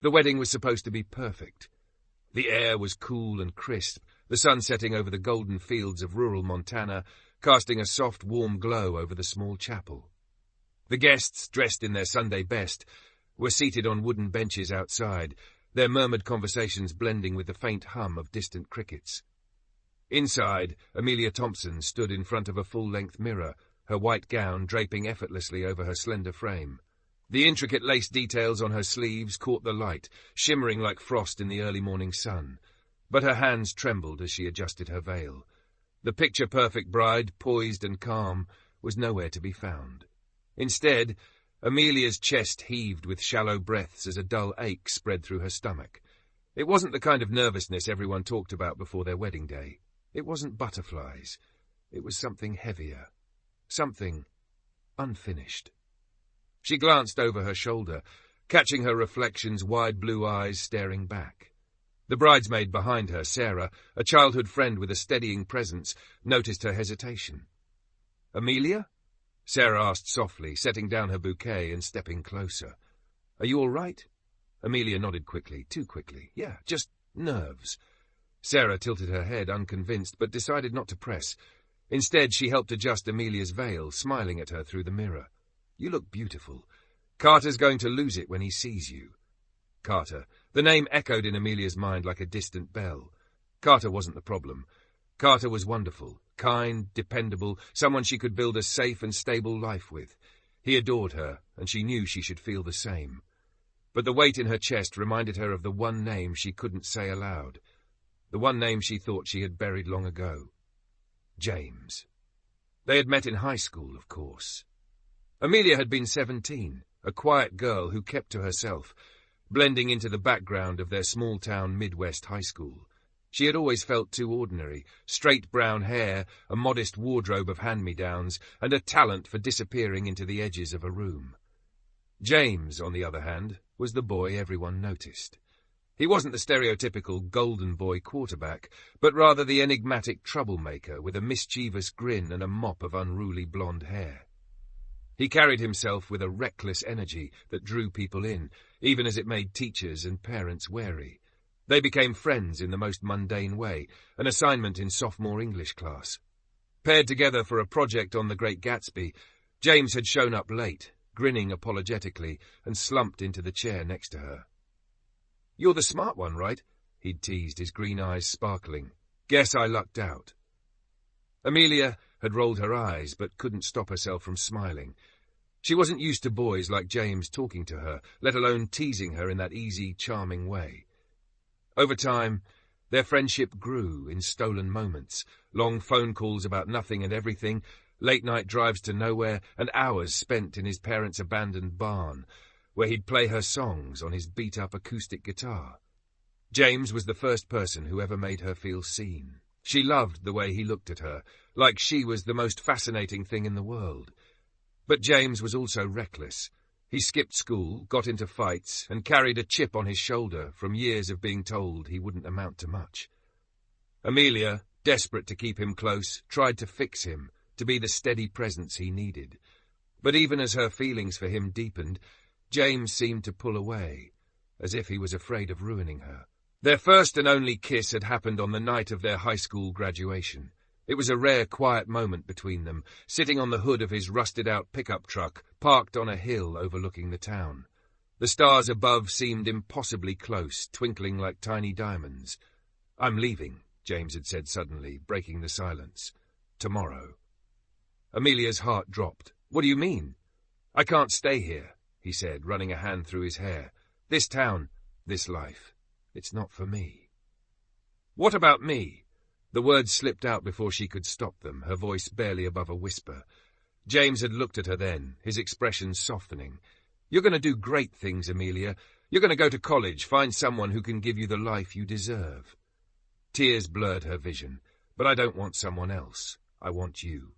The wedding was supposed to be perfect. The air was cool and crisp, the sun setting over the golden fields of rural Montana, casting a soft, warm glow over the small chapel. The guests, dressed in their Sunday best, were seated on wooden benches outside, their murmured conversations blending with the faint hum of distant crickets. Inside, Amelia Thompson stood in front of a full-length mirror, her white gown draping effortlessly over her slender frame. The intricate lace details on her sleeves caught the light, shimmering like frost in the early morning sun, but her hands trembled as she adjusted her veil. The picture-perfect bride, poised and calm, was nowhere to be found. Instead, Amelia's chest heaved with shallow breaths as a dull ache spread through her stomach. It wasn't the kind of nervousness everyone talked about before their wedding day. It wasn't butterflies. It was something heavier. Something unfinished. She glanced over her shoulder, catching her reflection's wide blue eyes staring back. The bridesmaid behind her, Sarah, a childhood friend with a steadying presence, noticed her hesitation. "Amelia?" Sarah asked softly, setting down her bouquet and stepping closer. "Are you all right?" Amelia nodded quickly, too quickly. "Yeah, just nerves." Sarah tilted her head, unconvinced, but decided not to press. Instead, she helped adjust Amelia's veil, smiling at her through the mirror. "You look beautiful. Carter's going to lose it when he sees you." Carter. The name echoed in Amelia's mind like a distant bell. Carter wasn't the problem. Carter was wonderful, kind, dependable, someone she could build a safe and stable life with. He adored her, and she knew she should feel the same. But the weight in her chest reminded her of the one name she couldn't say aloud. The one name she thought she had buried long ago. James. They had met in high school, of course. Amelia had been 17, a quiet girl who kept to herself, blending into the background of their small-town Midwest high school. She had always felt too ordinary, straight brown hair, a modest wardrobe of hand-me-downs, and a talent for disappearing into the edges of a room. James, on the other hand, was the boy everyone noticed. He wasn't the stereotypical golden boy quarterback, but rather the enigmatic troublemaker with a mischievous grin and a mop of unruly blonde hair. He carried himself with a reckless energy that drew people in, even as it made teachers and parents wary. They became friends in the most mundane way, an assignment in sophomore English class. Paired together for a project on The Great Gatsby, James had shown up late, grinning apologetically, and slumped into the chair next to her. "You're the smart one, right?" he'd teased, his green eyes sparkling. "Guess I lucked out." Amelia had rolled her eyes, but couldn't stop herself from smiling. She wasn't used to boys like James talking to her, let alone teasing her in that easy, charming way. Over time, their friendship grew in stolen moments, long phone calls about nothing and everything, late-night drives to nowhere, and hours spent in his parents' abandoned barn, where he'd play her songs on his beat-up acoustic guitar. James was the first person who ever made her feel seen. She loved the way he looked at her, like she was the most fascinating thing in the world. But James was also reckless. He skipped school, got into fights, and carried a chip on his shoulder from years of being told he wouldn't amount to much. Amelia, desperate to keep him close, tried to fix him, to be the steady presence he needed. But even as her feelings for him deepened, James seemed to pull away, as if he was afraid of ruining her. Their first and only kiss had happened on the night of their high school graduation. It was a rare, quiet moment between them, sitting on the hood of his rusted-out pickup truck, parked on a hill overlooking the town. The stars above seemed impossibly close, twinkling like tiny diamonds. "I'm leaving," James had said suddenly, breaking the silence. "Tomorrow." Amelia's heart dropped. "What do you mean?" "I can't stay here," he said, running a hand through his hair. "This town, this life. It's not for me." "What about me?" The words slipped out before she could stop them, her voice barely above a whisper. James had looked at her then, his expression softening. "You're going to do great things, Amelia. You're going to go to college, find someone who can give you the life you deserve." Tears blurred her vision. "But I don't want someone else. I want you."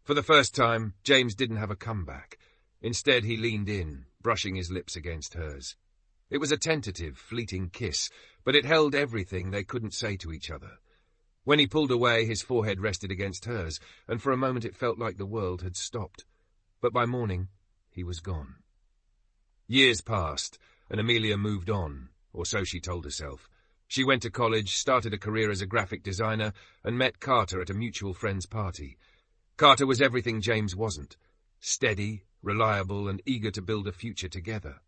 For the first time, James didn't have a comeback. Instead, he leaned in, brushing his lips against hers. It was a tentative, fleeting kiss, but it held everything they couldn't say to each other. When he pulled away, his forehead rested against hers, and for a moment it felt like the world had stopped. But by morning, he was gone. Years passed, and Amelia moved on, or so she told herself. She went to college, started a career as a graphic designer, and met Carter at a mutual friend's party. Carter was everything James wasn't: steady, reliable, and eager to build a future together.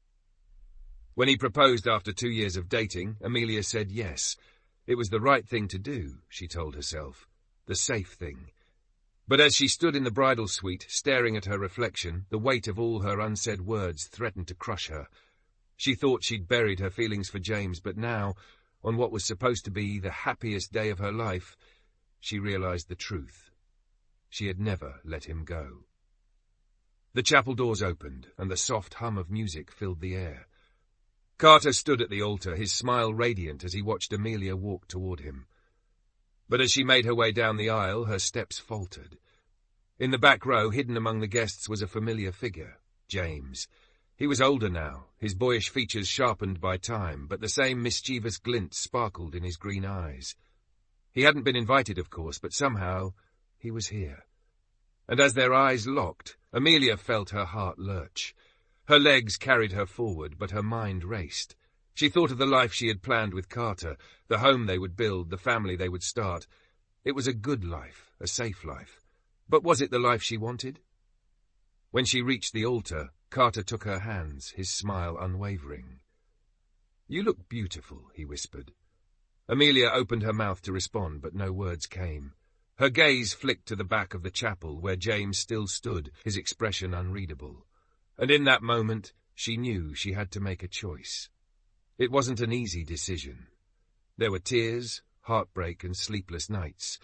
When he proposed after 2 years of dating, Amelia said yes. It was the right thing to do, she told herself. The safe thing. But as she stood in the bridal suite, staring at her reflection, the weight of all her unsaid words threatened to crush her. She thought she'd buried her feelings for James, but now, on what was supposed to be the happiest day of her life, she realized the truth. She had never let him go. The chapel doors opened, and the soft hum of music filled the air. Carter stood at the altar, his smile radiant as he watched Amelia walk toward him. But as she made her way down the aisle, her steps faltered. In the back row, hidden among the guests, was a familiar figure, James. He was older now, his boyish features sharpened by time, but the same mischievous glint sparkled in his green eyes. He hadn't been invited, of course, but somehow he was here. And as their eyes locked, Amelia felt her heart lurch. Her legs carried her forward, but her mind raced. She thought of the life she had planned with Carter, the home they would build, the family they would start. It was a good life, a safe life. But was it the life she wanted? When she reached the altar, Carter took her hands, his smile unwavering. "You look beautiful," he whispered. Amelia opened her mouth to respond, but no words came. Her gaze flicked to the back of the chapel, where James still stood, his expression unreadable. And in that moment, she knew she had to make a choice. It wasn't an easy decision. There were tears, heartbreak, and sleepless nights.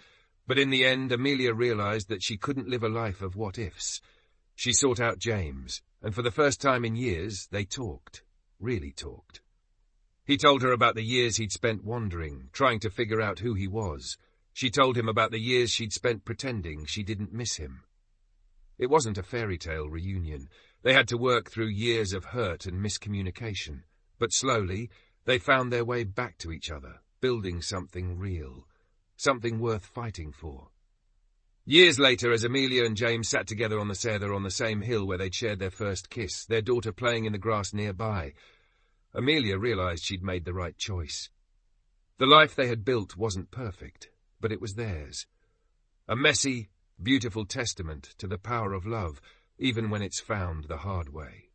But in the end, Amelia realized that she couldn't live a life of what-ifs. She sought out James, and for the first time in years, they talked, really talked. He told her about the years he'd spent wandering, trying to figure out who he was. She told him about the years she'd spent pretending she didn't miss him. It wasn't a fairy tale reunion. They had to work through years of hurt and miscommunication. But slowly, they found their way back to each other, building something real, something worth fighting for. Years later, as Amelia and James sat together on the same hill where they'd shared their first kiss, their daughter playing in the grass nearby, Amelia realized she'd made the right choice. The life they had built wasn't perfect, but it was theirs. A messy, beautiful testament to the power of love, even when it's found the hard way.